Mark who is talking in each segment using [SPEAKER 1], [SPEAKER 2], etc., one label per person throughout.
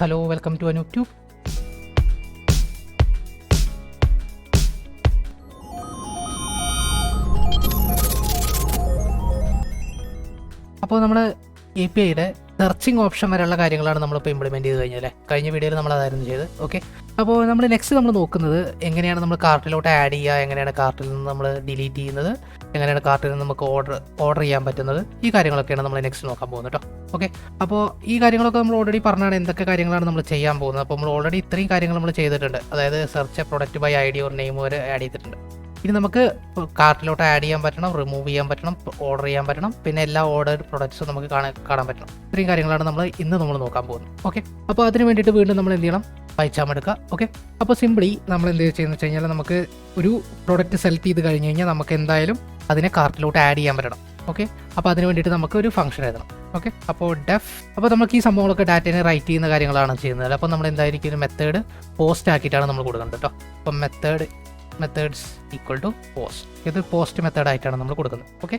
[SPEAKER 1] Hello, welcome to Anoop Tube. അപ്പോൾ നമ്മൾ APIയുടെ searching option വരെയുള്ള കാര്യങ്ങളാണ് നമ്മളിപ്പോൾ ഇംപ്ലിമെൻറ്റ് ചെയ്ത് കഴിഞ്ഞാൽ കഴിഞ്ഞ വീഡിയോയിൽ നമ്മൾ അതായിരുന്നു ചെയ്ത്. ഓക്കെ, അപ്പോൾ നമ്മൾ നെക്സ്റ്റ് നമ്മൾ നോക്കുന്നത് എങ്ങനെയാണ് നമ്മൾ കാർട്ടിലോട്ട് ആഡ് ചെയ്യുക, എങ്ങനെയാണ് കാർട്ടിൽ നിന്ന് നമ്മൾ ഡിലീറ്റ് ചെയ്യുന്നത്, എങ്ങനെയാണ് കാർട്ടിൽ നിന്ന് നമുക്ക് ഓർഡർ ചെയ്യാൻ പറ്റുന്നത്, ഈ കാര്യങ്ങളൊക്കെയാണ് നമ്മൾ നെക്സ്റ്റ് നോക്കാൻ പോകുന്നത് കേട്ടോ. ഓക്കെ, അപ്പോൾ ഈ കാര്യങ്ങളൊക്കെ നമ്മൾ ഓൾറെഡി പറഞ്ഞാണ് എന്തൊക്കെ കാര്യങ്ങളാണ് നമ്മൾ ചെയ്യാൻ പോകുന്നത്. അപ്പോൾ നമ്മൾ ഓൾറെഡി ഇത്രയും കാര്യങ്ങൾ നമ്മൾ ചെയ്തിട്ടുണ്ട്. അതായത് search a product by ID or name വരെ ആഡ് ചെയ്തിട്ടുണ്ട്. ഇനി നമുക്ക് കാർട്ടിലോട്ട് ആഡ് ചെയ്യാൻ പറ്റണം, റിമൂവ് ചെയ്യാൻ പറ്റണം, ഓർഡർ ചെയ്യാൻ പറ്റണം, പിന്നെ എല്ലാ ഓർഡർ പ്രൊഡക്ട്സും നമുക്ക് കാണാൻ പറ്റണം. ഇത്രയും കാര്യങ്ങളാണ് നമ്മൾ നോക്കാൻ പോകുന്നത്. ഓക്കെ, അപ്പോൾ അതിന് വേണ്ടിയിട്ട് വീണ്ടും നമ്മൾ എന്ത് ചെയ്യണം, പൈച്ചാം എടുക്കുക. ഓക്കെ, അപ്പോൾ സിംപിളി നമ്മൾ എന്ത് ചെയ്യുന്നത് വെച്ച് കഴിഞ്ഞാൽ നമുക്ക് ഒരു പ്രൊഡക്റ്റ് സെലക്ട് ചെയ്ത് കഴിഞ്ഞ് കഴിഞ്ഞാൽ നമുക്ക് എന്തായാലും അതിനെ കാർട്ടിലോട്ട് ആഡ് ചെയ്യാൻ പറ്റണം. ഓക്കെ, അപ്പോൾ അതിന് വേണ്ടിയിട്ട് നമുക്ക് ഒരു ഫംഗ്ഷൻ എഴുതണം. ഓക്കെ, അപ്പോൾ അപ്പോൾ നമുക്ക് ഈ സംഭവങ്ങളൊക്കെ ഡാറ്റയെ റൈറ്റ് ചെയ്യുന്ന കാര്യങ്ങളാണ് ചെയ്യുന്നത്. അപ്പോൾ നമ്മൾ എന്തായിരിക്കും ഒരു മെത്തേഡ് പോസ്റ്റ് ആക്കിയിട്ടാണ് നമ്മൾ കൊടുക്കുന്നത് കേട്ടോ. അപ്പം മെത്തേഡ്സ് ഈക്വൽ ടു പോസ്റ്റ്, ഇത് പോസ്റ്റ് മെത്തേഡായിട്ടാണ് നമ്മൾ കൊടുക്കുന്നത്. ഓക്കെ,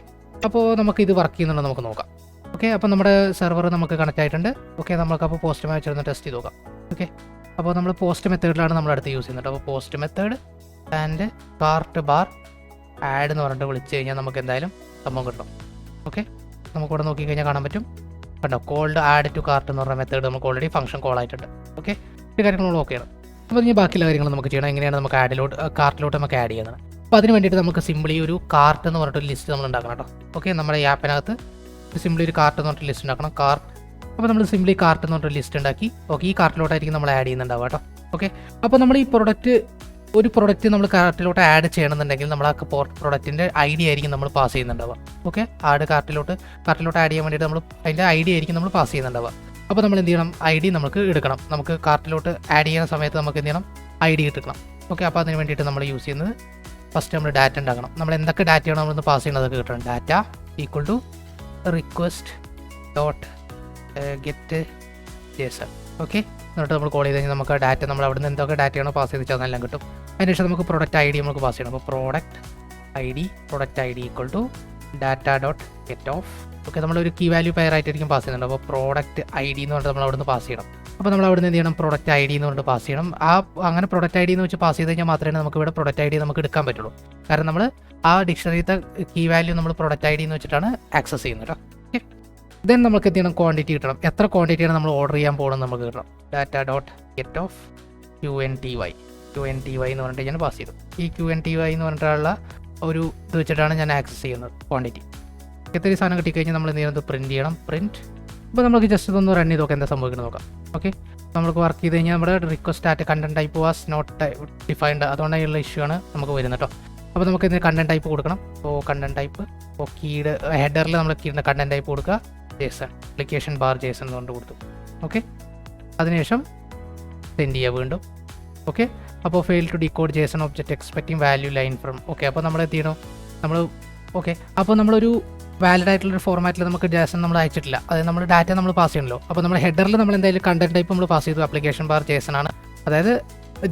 [SPEAKER 1] അപ്പോൾ നമുക്ക് ഇത് വർക്ക് ചെയ്യുന്നുണ്ടോ നമുക്ക് നോക്കാം. ഓക്കെ, അപ്പോൾ നമ്മുടെ സെർവർ നമുക്ക് കണക്റ്റ് ആയിട്ടുണ്ട്. ഓക്കെ, നമുക്കപ്പോൾ പോസ്റ്റ് വെച്ചിരുന്ന് ടെസ്റ്റ് ചെയ്ത് നോക്കാം. ഓക്കെ, അപ്പോൾ നമ്മൾ പോസ്റ്റ് മെത്തേഡിലാണ് നമ്മൾ അടുത്ത് യൂസ് ചെയ്യുന്നത്. അപ്പോൾ post method and cart bar add എന്ന് പറഞ്ഞിട്ട് വിളിച്ച് കഴിഞ്ഞാൽ നമുക്ക് എന്തായാലും സംഭവം കിട്ടും. ഓക്കെ, നമുക്കിവിടെ നോക്കിക്കഴിഞ്ഞാൽ കാണാൻ പറ്റും കണ്ടോ, കോൾഡ് ആഡ് ടു കാർട്ട് എന്ന് പറഞ്ഞ മെത്തേഡ് നമുക്ക് ഓൾറെഡി ഫംഗ്ഷൻ കോൾ ആയിട്ടുണ്ട്. ഓക്കെ, ഈ കാര്യങ്ങൾ നമ്മൾ ഓക്കെയാണ്. അപ്പോൾ ഇനി ബാക്കിയുള്ള കാര്യങ്ങൾ നമുക്ക് ചെയ്യണം, എങ്ങനെയാണ് നമുക്ക് കാർട്ടിലോട്ട് നമുക്ക് ആഡ് ചെയ്യുന്നത്. അപ്പോൾ അതിന് വേണ്ടിയിട്ട് നമുക്ക് സിംപിളി ഒരു കാർട്ട് എന്ന് പറഞ്ഞിട്ട് ഒരു ലിസ്റ്റ് നമ്മൾ ഉണ്ടാക്കണം കേട്ടോ. ഓക്കെ, നമ്മുടെ ഈ ആപ്പിനകത്ത് സിംപിളി ഒരു കാർട്ട് എന്ന് പറഞ്ഞിട്ട് ലിസ്റ്റ് ഉണ്ടാക്കണം. അപ്പോൾ നമ്മൾ സിംപിളി കാർട്ട് എന്ന് പറഞ്ഞിട്ട് ലിസ്റ്റ് ഉണ്ടാക്കി. ഓക്കെ, ഈ കാർട്ടിലോട്ടായിരിക്കും നമ്മൾ ആഡ് ചെയ്യുന്നുണ്ടാവുക കേട്ടോ. ഓക്കെ, അപ്പോൾ നമ്മൾ ഈ ഒരു പ്രൊഡക്റ്റ് നമ്മൾ കാർട്ടിലോട്ട് ആഡ് ചെയ്യണമെന്നുണ്ടെങ്കിൽ നമ്മൾ ആ പ്രൊഡക്റ്റിൻ്റെ ID ആയിരിക്കും നമ്മൾ പാസ് ചെയ്യുന്നുണ്ടാവുക. ഓക്കെ, കാർട്ടിലോട്ട് ആഡ് ചെയ്യാൻ വേണ്ടിയിട്ട് നമ്മൾ അതിൻ്റെ ID ആയിരിക്കും നമ്മൾ പാസ് ചെയ്യുന്നുണ്ടാവുക. അപ്പോൾ നമ്മൾ എന്ത് ചെയ്യണം, ID നമുക്ക് എടുക്കണം. നമുക്ക് കാർട്ടിലോട്ട് ആഡ് ചെയ്യുന്ന സമയത്ത് നമുക്ക് എന്ത് ചെയ്യണം, ID എടുക്കണം. ഓക്കെ, അപ്പോൾ അതിന് വേണ്ടിയിട്ട് നമ്മൾ യൂസ് ചെയ്യുന്നത് ഫസ്റ്റ് നമ്മൾ ഡാറ്റ ഉണ്ടാക്കണം. നമ്മൾ എന്തൊക്കെ ഡാറ്റയാണ് നമ്മളിന്ന് പാസ് ചെയ്യുന്നത് അതൊക്കെ കിട്ടണം. Data equal to request dot get JSON. Okay, എന്നിട്ട് നമ്മൾ കോൾ ചെയ്ത് കഴിഞ്ഞാൽ നമുക്ക് ആ ഡാറ്റ നമ്മൾ അവിടെ നിന്ന് എന്തൊക്കെ ഡാറ്റയാണോ പാസ് ചെയ്ത് വെച്ചാൽ അതെല്ലാം കിട്ടും. അതിനുശേഷം നമുക്ക് പ്രൊഡക്റ്റ് ID നമുക്ക് പാസ് ചെയ്യണം. അപ്പോൾ product ID equal to data dot get of. Okay, നമ്മളൊരു കീ വാല്യൂ പെയർ ആയിട്ടായിരിക്കും പാസ് ചെയ്യുന്നുണ്ട്. അപ്പോൾ പ്രൊഡക്റ്റ് ID എന്ന് പറഞ്ഞിട്ട് നമ്മൾ അവിടെ നിന്ന് പാസ് ചെയ്യണം. അപ്പോൾ നമ്മൾ അവിടെ നിന്ന് എന്ത് ചെയ്യണം, പ്രൊഡക്റ്റ് ID എന്ന് പറഞ്ഞിട്ട് പാസ് ചെയ്യണം. അങ്ങനെ പ്രൊഡക്റ്റ് ID എന്ന് വെച്ച് പാസ് ചെയ്ത് കഴിഞ്ഞാൽ മാത്രമേ നമുക്ക് ഇവിടെ പ്രൊഡക്റ്റ് ID നമുക്ക് എടുക്കാൻ പറ്റുള്ളൂ. കാരണം നമ്മൾ ആ ഡിക്ഷണറിയിലത്തെ കീ വാല്യൂ നമ്മൾ പ്രൊഡക്റ്റ് ID എന്ന് വെച്ചിട്ടാണ് ആക്സസ് ചെയ്യുന്നത് കേട്ടോ. ഓക്കെ, ദെൻ നമുക്ക് എന്ത് ചെയ്യണം, ക്വാണ്ടിറ്റി കിട്ടണം. എത്ര ക്വാണ്ടിറ്റിയാണ് നമ്മൾ ഓർഡർ ചെയ്യാൻ പോകണം നമുക്ക് കിട്ടണം. Data dot get of QNTY എന്ന് പറഞ്ഞിട്ട് ഞാൻ പാസ് ചെയ്തു. ഈ QNTY എന്ന് പറഞ്ഞിട്ടുള്ള ഒരു ഇത് വെച്ചിട്ടാണ് ഞാൻ ആക്സസ് ചെയ്യുന്നത് ക്വാണ്ടിറ്റി. ഇത്രയും സാധനം കിട്ടിക്കഴിഞ്ഞാൽ നമ്മൾ എന്ത് ചെയ്യുന്നത്, പ്രിൻറ്റ് ചെയ്യണം. അപ്പോൾ നമുക്ക് ജസ്റ്റ് ഇതൊന്ന് റൺ ചെയ്ത് നോക്കാം എന്താ സംഭവിക്കുന്നത് നോക്കാം. ഓക്കെ, നമുക്ക് വർക്ക് ചെയ്ത് കഴിഞ്ഞാൽ നമ്മുടെ request at content type was not defined, അതുകൊണ്ടുള്ള ഇഷ്യൂ ആണ് നമുക്ക് വരുന്നത് കേട്ടോ. അപ്പോൾ നമുക്ക് ഇതിന് കണ്ടന്റ് ടൈപ്പ് കൊടുക്കണം. അപ്പോൾ കണ്ടന്റ് ടൈപ്പ് കീയുടെ ഹെഡറിൽ നമ്മൾ കീയുടെ കണ്ടന്റ് ടൈപ്പ് കൊടുക്കുക JSON, ആപ്ലിക്കേഷൻ ബാർ JSON കൊണ്ട് കൊടുത്തു. ഓക്കെ, അതിനുശേഷം സെൻഡ് ചെയ്യുക വീണ്ടും. ഓക്കെ, അപ്പോൾ fail to decode JSON object expecting value line from. Okay, അപ്പോൾ നമ്മൾ എന്ത് ചെയ്യണം, ഓക്കെ, അപ്പോൾ നമ്മളൊരു വാലിഡ് ആയിട്ടുള്ളൊരു ഫോർമാറ്റിൽ നമുക്ക് JSON നമ്മൾ അയച്ചിട്ടില്ല. അതായത് നമ്മൾ ഡാറ്റ നമ്മൾ പാസ് ചെയ്യണമല്ലോ. അപ്പോൾ നമ്മൾ ഹെഡറിൽ നമ്മൾ എന്തായാലും കണ്ടന്റ് ടൈപ്പ് നമ്മൾ പാസ് ചെയ്തു, ആപ്ലിക്കേഷൻ ബാർ JSON ആണ്. അതായത്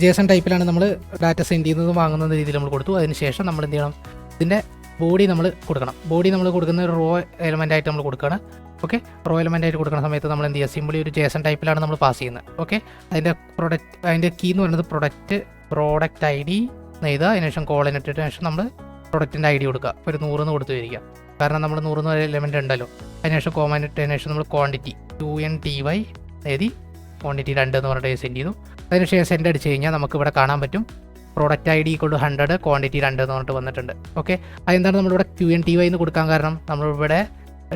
[SPEAKER 1] JSON ടൈപ്പിലാണ് നമ്മൾ ഡാറ്റ സെൻഡ് ചെയ്യുന്നതും വാങ്ങുന്ന രീതിയിൽ നമ്മൾ കൊടുത്തു. അതിനുശേഷം നമ്മൾ എന്ത് ചെയ്യണം, ഇതിൻ്റെ ബോഡി നമ്മൾ കൊടുക്കണം. ബോഡി നമ്മൾ കൊടുക്കുന്ന ഒരു റോ എലമെൻ്റ് ആയിട്ട് നമ്മൾ കൊടുക്കുകയാണ്. ഓക്കെ, റോ എലമെൻ്റ് ആയിട്ട് കൊടുക്കുന്ന സമയത്ത് നമ്മൾ എന്ത് ചെയ്യുക, സിമ്പിളി ഒരു JSON ടൈപ്പിലാണ് നമ്മൾ പാസ് ചെയ്യുന്നത്. ഓക്കെ, അതിൻ്റെ കീ എന്ന് പറയുന്നത് പ്രോഡക്റ്റ് ID എഴുതുക. അതിനുശേഷം കോളിനിട്ടിട്ട് ശേഷം നമ്മൾ പ്രൊഡക്റ്റിൻ്റെ ID കൊടുക്കുക. ഒരു 100 കൊടുത്ത് വരിക. കാരണം നമ്മൾ 100 എലമെൻ്റ് ഉണ്ടല്ലോ. അതിനുശേഷം കോമൻ ഇട്ടതിന് ശേഷം നമ്മൾ ക്വാണ്ടിറ്റി QNTY എഴുതി ക്വാണ്ടിറ്റി 2 എന്ന് പറഞ്ഞിട്ട് സെൻഡ് ചെയ്തു. അതിനുശേഷം സെൻഡ് അടിച്ച് കഴിഞ്ഞാൽ നമുക്ക് ഇവിടെ കാണാൻ പറ്റും product ID equal to 100 quantity 2 എന്ന് പറഞ്ഞിട്ട് വന്നിട്ടുണ്ട്. ഓക്കെ, അതെന്താണ് നമ്മളിവിടെ QNTY എന്ന് കൊടുക്കാൻ കാരണം, നമ്മളിവിടെ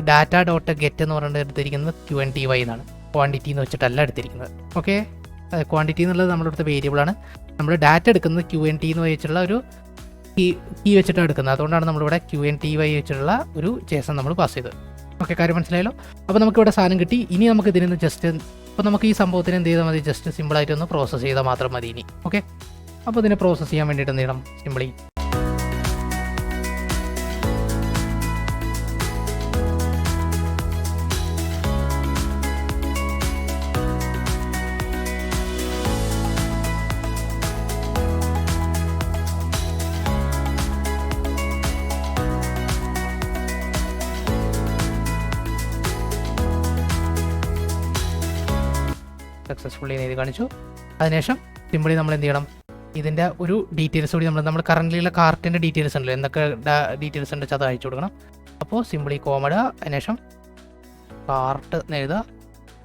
[SPEAKER 1] ഡാറ്റ ഡോട്ട് ഗെറ്റ് എന്ന് പറഞ്ഞിട്ട് എടുത്തിരിക്കുന്നത് QNTY എന്നാണ്, ക്വാണ്ടിറ്റി എന്ന് വെച്ചിട്ടല്ല എടുത്തിരിക്കുന്നത്. ഓക്കെ, ക്വാണ്ടിറ്റി എന്നുള്ളത് നമ്മുടെ അടുത്ത വേരിയബിളാണ്. നമ്മൾ ഡാറ്റ എടുക്കുന്നത് QNT എന്ന് വെച്ചിട്ടുള്ള ഒരു കീ വെച്ചിട്ടാണ് എടുക്കുന്നത്. അതുകൊണ്ടാണ് നമ്മളിവിടെ QNTY വെച്ചിട്ടുള്ള ഒരു JSON നമ്മൾ പാസ് ചെയ്തത്. ഓക്കെ, കാര്യം മനസ്സിലായല്ലോ. അപ്പോൾ നമുക്കിവിടെ സാധനം കിട്ടി. ഇനി നമുക്ക് ഇതിൽ നിന്ന് ജസ്റ്റ് അപ്പോൾ നമുക്ക് ഈ സംഭവത്തിന് എന്ത് ചെയ്താൽ മതി, ജസ്റ്റ് സിമ്പിളായിട്ടൊന്ന് പ്രോസസ്സ് ചെയ്താൽ മാത്രം മതി ഇനി. ഓക്കെ, അപ്പോൾ ഇതിനെ പ്രോസസ്സ് ചെയ്യാൻ വേണ്ടിയിട്ട് എന്ത് ചെയ്യണം, സിമ്പിളി സക്സസ്ഫുള്ളി എഴുതി കാണിച്ചു. അതിനുശേഷം സിമ്പിളി നമ്മൾ എന്ത് ചെയ്യണം, ഇതിൻ്റെ ഒരു ഡീറ്റെയിൽസ് കൂടി നമ്മൾ കറൻ്റിലുള്ള കാർട്ടിൻ്റെ ഡീറ്റെയിൽസ് ഉണ്ടല്ലോ, എന്തൊക്കെ ഡീറ്റെയിൽസ് ഉണ്ട് അത് അയച്ചു കൊടുക്കണം. അപ്പോൾ സിമ്പിളി കോമഡ, അതിനുശേഷം കാർട്ട് എഴുതുക.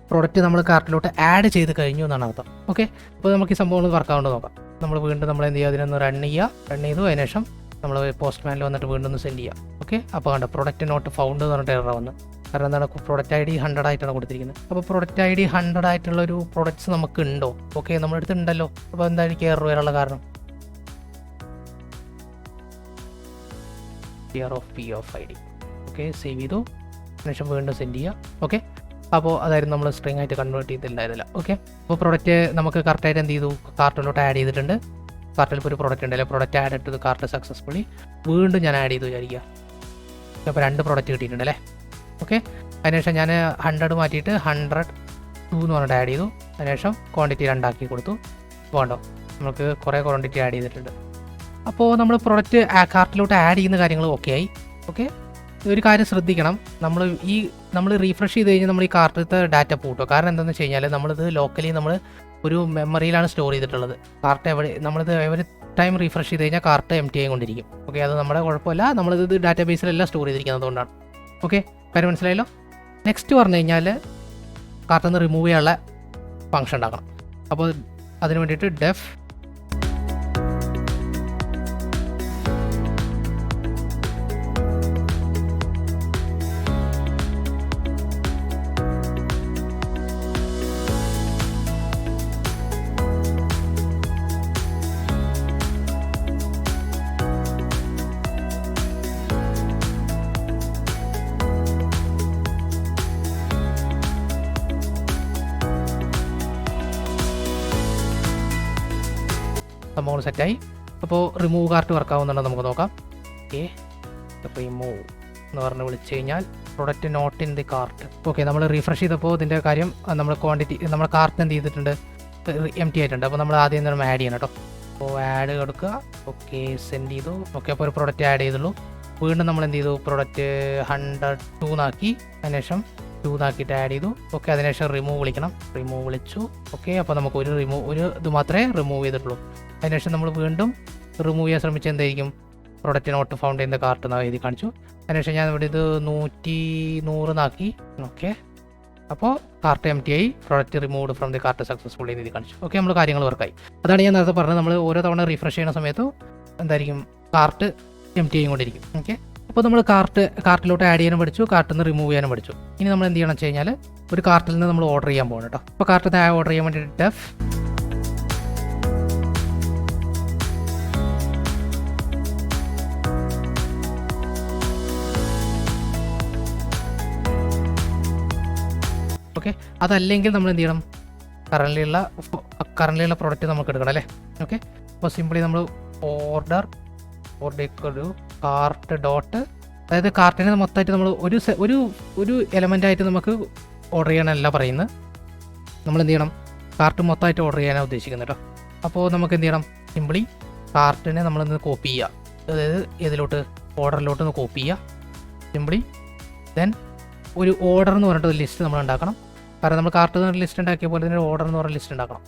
[SPEAKER 1] പ്രോഡക്റ്റ് നമ്മൾ കാർട്ടിലോട്ട് ആഡ് ചെയ്ത് കഴിഞ്ഞു എന്നാണ് അർത്ഥം. ഓക്കെ, അപ്പോൾ നമുക്ക് ഈ സംഭവങ്ങൾ വർക്കാവുണ്ട് നോക്കാം. നമ്മൾ വീണ്ടും നമ്മൾ എന്ത് ചെയ്യുക, അതിനൊന്ന് റൺ ചെയ്തു. അതിനുശേഷം നമ്മൾ പോസ്റ്റ്മാനിൽ വന്നിട്ട് വീണ്ടും ഒന്ന് സെൻഡ് ചെയ്യുക. ഓക്കെ, അപ്പോൾ കണ്ട പ്രൊഡക്റ്റ് നോട്ട് ഫൗണ്ട് എന്ന് പറഞ്ഞിട്ട് എറർ വന്ന്. കാരണം എന്താണ്, പ്രൊഡക്റ്റ് ID 100 ആയിട്ടാണ് കൊടുത്തിരിക്കുന്നത്. അപ്പോൾ പ്രൊഡക്റ്റ് ID 100 ആയിട്ടുള്ള ഒരു പ്രൊഡക്ട്സ് നമുക്ക് ഉണ്ടോ? ഓക്കെ, നമ്മുടെ അടുത്ത് ഉണ്ടല്ലോ. അപ്പോൾ എന്തായിരിക്കും എറർ വരാനുള്ള കാരണം? P of ID. Okay, save ചെയ്തു. അതിനുശേഷം വീണ്ടും സെൻഡ് ചെയ്യുക. ഓക്കെ, അപ്പോൾ അതായിരുന്നു നമ്മൾ സ്ട്രിങ് ആയിട്ട് കൺവേർട്ട് ചെയ്തിട്ടുണ്ടായിരുന്നില്ല. ഓക്കെ, അപ്പോൾ പ്രൊഡക്റ്റ് നമുക്ക് കറക്റ്റായിട്ട് എന്ത് ചെയ്തു, കാർട്ടിലോട്ട് ആഡ് ചെയ്തിട്ടുണ്ട്. കാർട്ടിൽ ഇപ്പോൾ ഒരു പ്രൊഡക്റ്റ് ഉണ്ടല്ലോ, പ്രൊഡക്റ്റ് ആഡ് ഇട്ടത് കാർട്ട് സക്സസ്ഫുള്ളി. വീണ്ടും ഞാൻ ആഡ് ചെയ്തു വിചാരിക്കുക. അപ്പോൾ 2 പ്രൊഡക്റ്റ് കിട്ടിയിട്ടുണ്ട് അല്ലേ. ഓക്കെ, അതിനുശേഷം ഞാൻ 100 മാറ്റിയിട്ട് 102 എന്ന് പറഞ്ഞിട്ട് ആഡ് ചെയ്തു. അതിനുശേഷം ക്വാണ്ടിറ്റി 2 ആക്കി കൊടുത്തു. വേണ്ടോ, നമുക്ക് കുറേ ക്വാണ്ടിറ്റി ആഡ് ചെയ്തിട്ടുണ്ട്. അപ്പോൾ നമ്മൾ പ്രൊഡക്റ്റ് കാർട്ടിലോട്ട് ആഡ് ചെയ്യുന്ന കാര്യങ്ങൾ ഓക്കെ ആയി. ഓക്കെ, ഒരു കാര്യം ശ്രദ്ധിക്കണം, നമ്മൾ റീഫ്രഷ് ചെയ്ത് കഴിഞ്ഞാൽ നമ്മൾ ഈ കാർട്ടിലത്തെ ഡാറ്റ പൂട്ടോ. കാരണം എന്താണെന്ന് വെച്ച് കഴിഞ്ഞാൽ നമ്മളിത് ലോക്കലി നമ്മൾ ഒരു മെമ്മറിയിലാണ് സ്റ്റോർ ചെയ്തിട്ടുള്ളത്. കാർട്ട് നമ്മളിത് എവരി ടൈം റീഫ്രഷ് ചെയ്ത് കഴിഞ്ഞാൽ കാർട്ട് എംപ്റ്റി ആയിക്കൊണ്ടിരിക്കും. ഓക്കെ, അത് നമ്മുടെ കുഴപ്പമില്ല, നമ്മളിത് ഡാറ്റാ ബേസിലെല്ലാം സ്റ്റോർ ചെയ്തിരിക്കുന്നതുകൊണ്ടാണ്. ഓക്കെ, കാര്യം മനസ്സിലായല്ലോ. നെക്സ്റ്റ് പറഞ്ഞു കഴിഞ്ഞാൽ കാർട്ടിൽ നിന്ന് റിമൂവ് ചെയ്യാനുള്ള ഫംഗ്ഷൻ ഉണ്ടാക്കണം. അപ്പോൾ അതിന് വേണ്ടിയിട്ട് ഡെഫ് സംഭവം സെറ്റായി. അപ്പോൾ റിമൂവ് കാർട്ട് വർക്ക് ആവുന്നുണ്ടോ നമുക്ക് നോക്കാം. ഓക്കെ, റിമൂവ് എന്ന് പറഞ്ഞ് വിളിച്ചു കഴിഞ്ഞാൽ product not in the cart. Okay, നമ്മൾ റീഫ്രഷ് ചെയ്തപ്പോൾ ഇതിൻ്റെ കാര്യം നമ്മൾ ക്വാണ്ടിറ്റി നമ്മുടെ കാർട്ട് എന്ത് ചെയ്തിട്ടുണ്ട്, എംപ്റ്റി ആയിട്ടുണ്ട്. അപ്പോൾ നമ്മൾ ആദ്യം എന്താണ് ആഡ് ചെയ്യണം കേട്ടോ. അപ്പോൾ ആഡ് കൊടുക്കുക. ഓക്കെ, സെൻഡ് ചെയ്തു. ഓക്കെ, അപ്പോൾ ഒരു പ്രൊഡക്റ്റ് ആഡ് ചെയ്തുള്ളൂ. വീണ്ടും നമ്മൾ എന്ത് ചെയ്തു, പ്രൊഡക്റ്റ് 102 നാക്കി. അതിനുശേഷം 2 നാക്കിയിട്ട് ആഡ് ചെയ്തു. ഓക്കെ, അതിനുശേഷം റിമൂവ് വിളിക്കണം. റിമൂവ് വിളിച്ചു. ഓക്കെ, അപ്പോൾ നമുക്ക് ഒരു ഇത് മാത്രമേ റിമൂവ് ചെയ്തിട്ടുള്ളൂ. അതിനുശേഷം നമ്മൾ വീണ്ടും റിമൂവ് ചെയ്യാൻ ശ്രമിച്ചാൽ എന്തായിരിക്കും, പ്രൊഡക്റ്റ് നോട്ട് ഫൗണ്ട് ചെയ്യുന്ന കാർട്ട് എന്ന് എഴുതി കാണിച്ചു. അതിനുശേഷം ഞാൻ ഇവിടെ ഇത് 100 നാക്കി. ഓക്കെ, അപ്പോൾ കാർട്ട് എംപ്റ്റി ആയി. Product removed from the cart successful എഴുതി കാണിച്ചു. ഓക്കെ, നമ്മൾ കാര്യങ്ങൾ വർക്കായി. അതാണ് ഞാൻ നേരത്തെ പറഞ്ഞത്, നമ്മൾ ഓരോ തവണ റീഫ്രഷ് ചെയ്യുന്ന സമയത്ത് എന്തായിരിക്കും, കാർട്ട് എംപ്റ്റി ആയിക്കൊണ്ടിരിക്കും. ഓക്കെ, അപ്പോൾ നമ്മൾ കാർട്ടിലോട്ട് ആഡ് ചെയ്യാനും പഠിച്ചു, കാർട്ടിൽ നിന്ന് റിമൂവ് ചെയ്യാനും പഠിച്ചു. ഇനി നമ്മൾ എന്ത് ചെയ്യണം വെച്ച് കഴിഞ്ഞാൽ, ഒരു കാർട്ടിൽ നിന്ന് നമ്മൾ ഓർഡർ ചെയ്യാൻ പോകണം കേട്ടോ. അപ്പോൾ കാർട്ടിൽ നിന്ന് ഓർഡർ ചെയ്യാൻ വേണ്ടിയിട്ട് ഡെഫ് ഓക്കെ, അതല്ലെങ്കിൽ നമ്മൾ എന്ത് ചെയ്യണം, കറൻലിയുള്ള പ്രോഡക്റ്റ് നമുക്ക് എടുക്കണം അല്ലേ. ഓക്കെ, അപ്പോൾ സിംപിളി നമ്മൾ ഓർഡർ കാർട്ട് ഡോട്ട്, അതായത് കാർട്ടിനെ മൊത്തമായിട്ട് നമ്മൾ ഒരു എലമെൻ്റായിട്ട് നമുക്ക് ഓർഡർ ചെയ്യാനല്ല പറയുന്നത്. നമ്മൾ എന്ത് ചെയ്യണം, കാർട്ട് മൊത്തമായിട്ട് ഓർഡർ ചെയ്യാനാണ് ഉദ്ദേശിക്കുന്നത് കേട്ടോ. അപ്പോൾ നമുക്ക് എന്ത് ചെയ്യണം, സിംപിളി കാർട്ടിനെ നമ്മളൊന്ന് കോപ്പി ചെയ്യുക. അതായത് ഇതിലോട്ട് ഓർഡറിലോട്ട് ഒന്ന് കോപ്പി ചെയ്യുക. സിംപിളി ദെൻ ഒരു ഓർഡർ എന്ന് പറഞ്ഞിട്ട് ഒരു ലിസ്റ്റ് നമ്മൾ ഉണ്ടാക്കണം. കാരണം നമ്മൾ കാർട്ട് എന്ന് പറഞ്ഞ ലിസ്റ്റ് ഉണ്ടാക്കിയ പോലെ തന്നെ ഓർഡർ എന്ന് പറഞ്ഞ ലിസ്റ്റ് ഉണ്ടാക്കണം.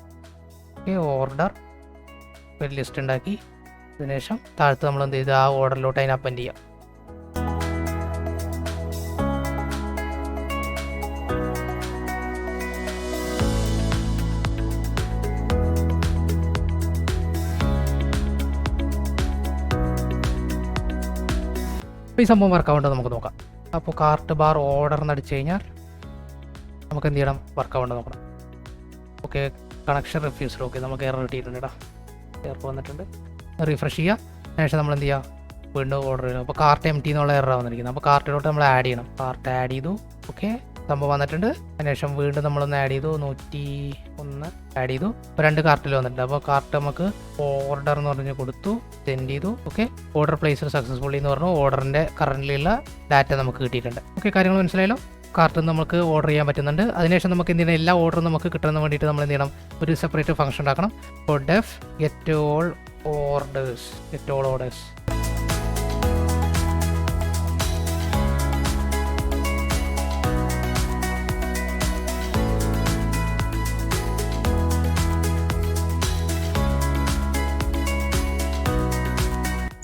[SPEAKER 1] ഓക്കെ, ഓർഡർ ഒരു ലിസ്റ്റ് ഉണ്ടാക്കി. അതിനുശേഷം താഴത്ത് നമ്മൾ എന്ത് ചെയ്ത് ആ ഓർഡറിലോട്ട് അതിനെ അപ്പൻഡ് ചെയ്യാം. അപ്പോൾ ഈ സംഭവം വർക്കാവുണ്ടോ നമുക്ക് നോക്കാം. അപ്പോൾ കാർട്ട് ബാർ ഓർഡർ എന്ന് അടിച്ചു കഴിഞ്ഞാൽ നമുക്ക് എന്ത് ചെയ്യണം, വർക്കാവുണ്ടോ നോക്കണം. Okay, connection refused. ഓക്കെ, നമുക്ക് എറർ കിട്ടിയിട്ടുണ്ട് കേട്ടോ, എറർ വന്നിട്ടുണ്ട്. റീഫ്രഷ് ചെയ്യുക. അതിനുശേഷം നമ്മൾ എന്ത് ചെയ്യുക, വീണ്ടും ഓർഡർ ചെയ്യണം. അപ്പോൾ കാർട്ട് എംപ്റ്റി എന്നുള്ള എറർ വന്നിരിക്കുന്നത്. അപ്പോൾ കാർട്ടിലോട്ട് നമ്മൾ ആഡ് ചെയ്യണം. കാർട്ട് ആഡ് ചെയ്തു. ഓക്കെ, സംഭവം വന്നിട്ടുണ്ട്. അതിനുശേഷം വീണ്ടും നമ്മളൊന്ന് ആഡ് ചെയ്തു, 101 ആഡ് ചെയ്തു. ഇപ്പോൾ 2 കാർട്ടിൽ വന്നിട്ടുണ്ട്. അപ്പോൾ കാർട്ട് നമുക്ക് ഓർഡർ എന്ന് പറഞ്ഞ് കൊടുത്തു, സെൻഡ് ചെയ്തു. ഓക്കെ, ഓർഡർ പ്ലേസ് സക്സസ്ഫുള്ളി എന്ന് പറഞ്ഞു. ഓർഡറിൻ്റെ കറൻറ്റിലുള്ള ഡാറ്റ നമുക്ക് കിട്ടിയിട്ടുണ്ട്. ഓക്കെ, കാര്യങ്ങൾ മനസ്സിലായല്ലോ. കാർട്ടിൽ നിന്ന് നമുക്ക് ഓർഡർ ചെയ്യാൻ പറ്റുന്നുണ്ട്. അതിനുശേഷം നമുക്ക് എന്ത് ചെയ്യണം, എല്ലാ ഓർഡറും നമുക്ക് കിട്ടുന്നതിന് വേണ്ടിയിട്ട് നമ്മൾ എന്ത് ചെയ്യണം, ഒരു സെപ്പറേറ്റ് ഫംഗ്ഷൻ ഉണ്ടാക്കണം. അപ്പോൾ ഡെഫ് ഗെറ്റ് ഓൾ ഓർഡേഴ്സ്.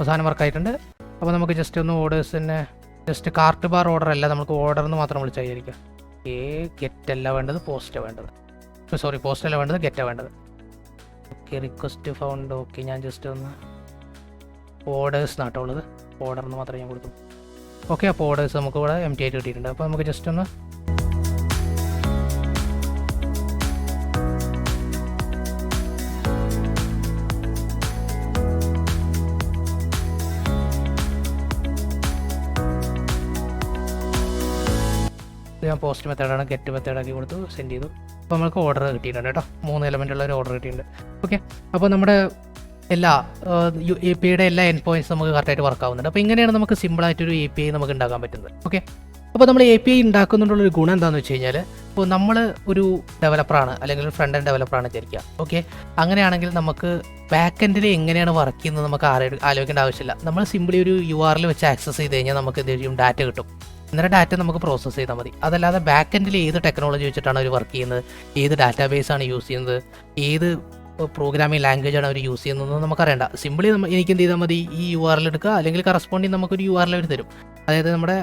[SPEAKER 1] അവസാനം വർക്കായിട്ടുണ്ട്. അപ്പോൾ നമുക്ക് ജസ്റ്റ് ഒന്ന് ഓർഡേഴ്സിനെ ജസ്റ്റ് കാർട്ട് ബാർ ഓർഡർ അല്ല, നമുക്ക് ഓർഡർ എന്ന് മാത്രം വിളിച്ചായിരിക്കാം. ഗെറ്റ് അല്ല വേണ്ടത്, പോസ്റ്റ് വേണ്ടത്. സോറി, പോസ്റ്റ് അല്ല വേണ്ടത്, ഗെറ്റാണ് വേണ്ടത്. Okay, request found. ഓക്കെ, ഞാൻ ജസ്റ്റ് ഒന്ന് ഓർഡേഴ്സ് നാട്ടുള്ളത്, ഓർഡർ എന്ന് മാത്രമേ ഞാൻ കൊടുത്തു. ഓക്കെ, അപ്പോൾ ഓർഡേഴ്സ് നമുക്ക് ഇവിടെ empty ആയിട്ട് കിട്ടിയിട്ടുണ്ട്. അപ്പോൾ നമുക്ക് ജസ്റ്റ് ഒന്ന് ഞാൻ പോസ്റ്റ് മെത്തേഡാണ്, ഗെറ്റ് മെത്തേഡാക്കി കൊടുത്തു, സെൻഡ് ചെയ്തു. അപ്പോൾ നമുക്ക് ഓർഡർ കിട്ടിയിട്ടുണ്ട് കേട്ടോ. 3 എലമെൻ്റുള്ള ഒരു ഓർഡർ കിട്ടിയിട്ടുണ്ട്. ഓക്കെ, അപ്പോൾ നമ്മുടെ എല്ലാ APIയുടെ എല്ലാ എൻഡ് പോയിൻറ്റ്സ് നമുക്ക് കറക്റ്റായിട്ട് വർക്ക് ആവുന്നുണ്ട്. അപ്പോൾ ഇങ്ങനെയാണ് നമുക്ക് സിമ്പിളായിട്ടൊരു API നമുക്ക് ഉണ്ടാക്കാൻ പറ്റുന്നത്. ഓക്കെ, അപ്പോൾ നമ്മൾ API ഉണ്ടാക്കുന്നുണ്ടുള്ളൊരു ഗുണം എന്താണെന്ന് വെച്ച് കഴിഞ്ഞാൽ, ഇപ്പോൾ നമ്മൾ ഒരു ഡെവലപ്പറാണ് അല്ലെങ്കിൽ ഒരു ഫ്രണ്ട് എൻഡ് ഡെവലപ്പറാണ് വിചാരിക്കുക. ഓക്കെ, അങ്ങനെയാണെങ്കിൽ നമുക്ക് ബാക്ക് എൻഡിൽ എങ്ങനെയാണ് വർക്ക് ചെയ്യുന്നത് നമുക്ക് ആലോചിക്കേണ്ട ആവശ്യമില്ല. നമ്മൾ സിമ്പിളി ഒരു URL വെച്ച് ആക്സസ് ചെയ്ത് കഴിഞ്ഞാൽ നമുക്ക് എന്ത് ചെയ്യും, ഡാറ്റ കിട്ടും. എന്നിട്ട് ഡാറ്റ നമുക്ക് പ്രോസസ്സ് ചെയ്താൽ മതി. അതല്ലാതെ ബാക്ക് എൻഡിൽ ഏത് ടെക്നോളജി വെച്ചിട്ടാണ് അവർ വർക്ക് ചെയ്യുന്നത്, ഏത് ഡാറ്റാബേസാണ് യൂസ് ചെയ്യുന്നത്, ഏത് പ്രോഗ്രാമിംഗ് ലാംഗ്വേജാണ് അവർ യൂസ് ചെയ്യുന്നതെന്ന് നമുക്കറിയണ്ട. സിമ്പിളി എനിക്ക് എന്ത് ചെയ്താൽ മതി, ഈ URL എടുക്കുക, അല്ലെങ്കിൽ കറസ്പോണ്ടിങ് നമുക്കൊരു URL അവർ തരും. അതായത് നമ്മുടെ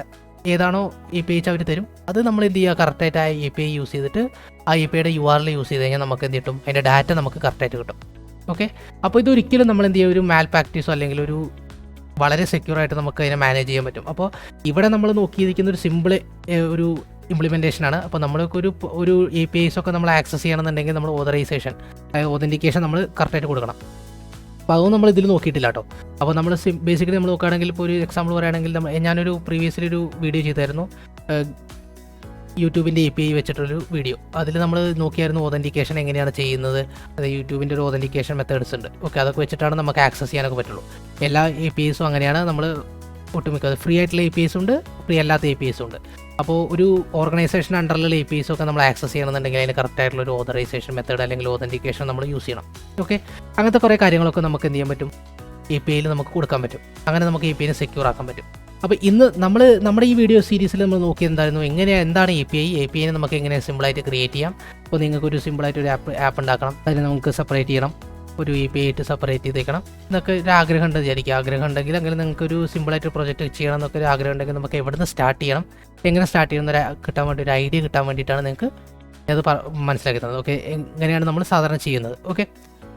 [SPEAKER 1] ഏതാണോ API അവർ തരും, അത് നമ്മൾ എന്ത് ചെയ്യുക, കറക്റ്റായിട്ട് ആ API യൂസ് ചെയ്തിട്ട് ആ APIയുടെ URL യൂസ് ചെയ്ത് കഴിഞ്ഞാൽ നമുക്ക് എന്ത് കിട്ടും, അതിൻ്റെ ഡാറ്റ നമുക്ക് കറക്റ്റായിട്ട് കിട്ടും. ഓക്കെ, അപ്പോൾ ഇതൊരിക്കലും നമ്മൾ എന്ത് ചെയ്യുക, ഒരു മാൽ പ്രാക്ടീസോ അല്ലെങ്കിൽ ഒരു വളരെ സെക്യൂറായിട്ട് നമുക്ക് അതിനെ മാനേജ് ചെയ്യാൻ പറ്റും. അപ്പോൾ ഇവിടെ നമ്മൾ നോക്കിയിരിക്കുന്ന ഒരു സിമ്പിൾ ഒരു ഇംപ്ലിമെൻറ്റേഷനാണ്. അപ്പോൾ നമ്മൾക്ക് ഒരു APIs ഒക്കെ നമ്മൾ ആക്സസ് ചെയ്യണമെന്നുണ്ടെങ്കിൽ നമ്മൾ ഓതൻറ്റിക്കേഷൻ നമ്മൾ കറക്റ്റായിട്ട് കൊടുക്കണം. അപ്പോൾ അതൊന്നും നമ്മൾ ഇതിൽ നോക്കിയിട്ടില്ല കേട്ടോ. അപ്പോൾ നമ്മൾ ബേസിക്കലി നമ്മൾ നോക്കുകയാണെങ്കിൽ, ഇപ്പോൾ ഒരു എക്സാമ്പിൾ പറയുകയാണെങ്കിൽ, ഞാനൊരു പ്രീവിയസ്ലി വീഡിയോ ചെയ്തായിരുന്നു, യൂട്യൂബിൻ്റെ API വെച്ചിട്ടൊരു വീഡിയോ. അതിൽ നമ്മൾ നോക്കിയായിരുന്നു ഓതൻറ്റിക്കേഷൻ എങ്ങനെയാണ് ചെയ്യുന്നത്. അതായത് യൂട്യൂബിൻ്റെ ഒരു ഓതൻറ്റിക്കേഷൻ മെത്തേഡ്സ് ഉണ്ട്. ഓക്കെ, അതൊക്കെ വെച്ചിട്ടാണ് നമുക്ക് ആക്സസ് ചെയ്യാനൊക്കെ പറ്റുള്ളൂ. എല്ലാ APIസും അങ്ങനെയാണ്. നമ്മൾ ഒട്ടുമിക്ക ഫ്രീ ആയിട്ടുള്ള APIs ഉണ്ട്, ഫ്രീ അല്ലാത്ത APIs ഉണ്ട്. അപ്പോൾ ഒരു ഓർഗനൈസേഷൻ അണ്ടറിലുള്ള APIs ഒക്കെ നമ്മൾ ആക്സസ് ചെയ്യണമെന്നുണ്ടെങ്കിൽ അതിന് കറക്റ്റായിട്ടുള്ള ഒരു ഓതറൈസേഷൻ മെത്തേഡ് അല്ലെങ്കിൽ ഓതൻറ്റിക്കേഷൻ നമ്മൾ യൂസ് ചെയ്യണം. ഓക്കെ, അങ്ങനത്തെ കുറേ കാര്യങ്ങളൊക്കെ നമുക്ക് എന്ത് ചെയ്യാൻ പറ്റും, APIയിൽ നമുക്ക് കൊടുക്കാൻ പറ്റും. അങ്ങനെ നമുക്ക് APIനെ സെക്യൂർ ആക്കാൻ പറ്റും. അപ്പോൾ ഇന്ന് നമ്മുടെ ഈ വീഡിയോ സീരീസിൽ നമ്മൾ നോക്കിയെന്തായിരുന്നു, എന്താണ് APIനെ നമുക്ക് എങ്ങനെ സിമ്പിളായിട്ട് ക്രിയേറ്റ് ചെയ്യാം. അപ്പോൾ നിങ്ങൾക്കൊരു സിമ്പിളായിട്ട് ഒരു ആപ്പ് ഉണ്ടാക്കണം, അതിന് നമുക്ക് സെപ്പറേറ്റ് ചെയ്യണം, ഒരു API ആയിട്ട് സെപ്പറേറ്റ് ചെയ്തേക്കണം എന്നൊക്കെ ഒരു ആഗ്രഹം ഉണ്ട് വിചാരിക്കുക. ആഗ്രഹം ഉണ്ടെങ്കിൽ അങ്ങനെ നിങ്ങൾക്കൊരു സിമ്പിളായിട്ട് പ്രൊജക്റ്റ് ചെയ്യണം എന്നൊക്കെ ഒരു ആഗ്രഹം ഉണ്ടെങ്കിൽ നമുക്ക് എവിടെ നിന്ന് സ്റ്റാർട്ട് ചെയ്യണം, എങ്ങനെ സ്റ്റാർട്ട് ചെയ്യുന്ന കിട്ടാൻ വേണ്ടി ഒരു ഐഡിയ കിട്ടാൻ വേണ്ടിയിട്ടാണ് നിങ്ങൾക്ക് അത് മനസ്സിലാക്കി തന്നത്. ഓക്കെ, എങ്ങനെയാണ് നമ്മൾ സാധാരണ ചെയ്യുന്നത്. ഓക്കെ,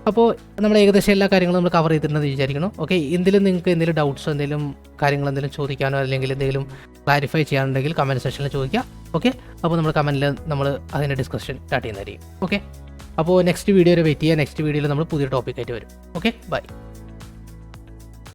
[SPEAKER 1] അപ്പോൾ നമ്മൾ ഏകദേശം എല്ലാ കാര്യങ്ങളും നമ്മൾ കവർ ചെയ്തിട്ടുണ്ടെന്ന് വിചാരിക്കണം. ഓക്കെ, നിങ്ങൾക്ക് എന്തെങ്കിലും ഡൗട്ട്സോ എന്തെങ്കിലും കാര്യങ്ങൾ എന്തെങ്കിലും ചോദിക്കാനോ അല്ലെങ്കിൽ എന്തെങ്കിലും ക്ലാരിഫൈ ചെയ്യാനുണ്ടെങ്കിൽ കമൻറ്റ് സെക്ഷനിൽ ചോദിക്കുക. ഓക്കെ, അപ്പോൾ നമ്മൾ കമൻറ്റിൽ നമ്മൾ അതിൻ്റെ ഡിസ്കഷൻ സ്റ്റാർട്ട് ചെയ്യുന്നതായിരിക്കും. ഓക്കെ, അപ്പോൾ നെക്സ്റ്റ് വീഡിയോ വരെ വെയിറ്റ് ചെയ്യുക. നെക്സ്റ്റ് വീഡിയോയിൽ നമ്മൾ പുതിയ ടോപ്പിക്കായിട്ട് വരും. Okay, by.